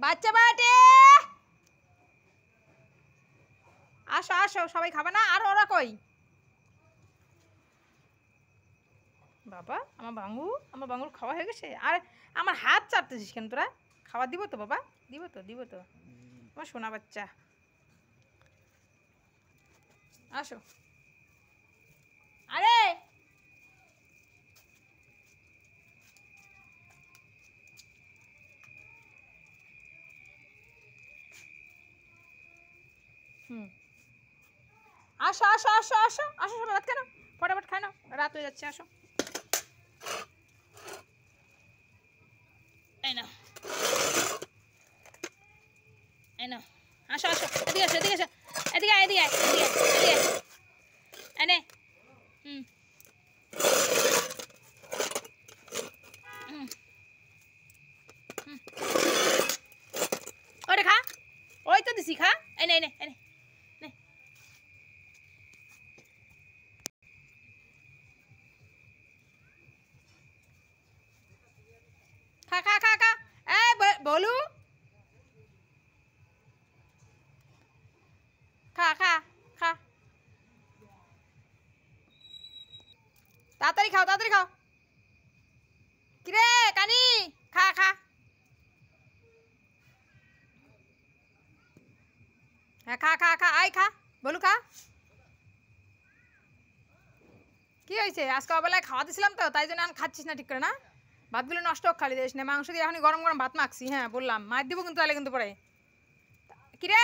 বাচ্চা বাটে আসো আসো, সবাই খাবে না? আর ওরা কই? বাবা আমার বাঙুর খাওয়া হয়ে গেছে। আর আমার হাত চাটতেছিস কেন তোরা? খাবার দিব তো বাবা, দিব তো আমার সোনা বাচ্চা। আসো। আরে আসো আসো আসো আসো আসো, সবাই ভাত কেন ফটাফট খায় নাও, রাত হয়ে যাচ্ছে। আসো এই নাও এই নাও, আসো আসো, এদিকে আসো এদিকে আসো, এদিকে এদিকে এদিকে এদিকে এনে ওরে খা, ওই তো দিছি, খা। এনে এনে এনে খা খা খা খা। এ বলু, খা খা খা, তাড়াতাড়ি খাও তাড়াতাড়ি খাও। কিরে কানি, খা খা। হ্যাঁ খা খা খা, আই খা বলু খা। কি হয়েছে? আজকে অবেলায় খাওয়া দিয়েছিলাম তো, তাই জন্য খাচ্ছিস না ঠিক করে না? ভাতগুলো নষ্ট হোক, খালি দিস না। মাংস দিয়ে এখনই গরম গরম ভাত মাখছি। হ্যাঁ বললাম, মার দিব কিন্তু, তাহলে কিন্তু পরে। কিরে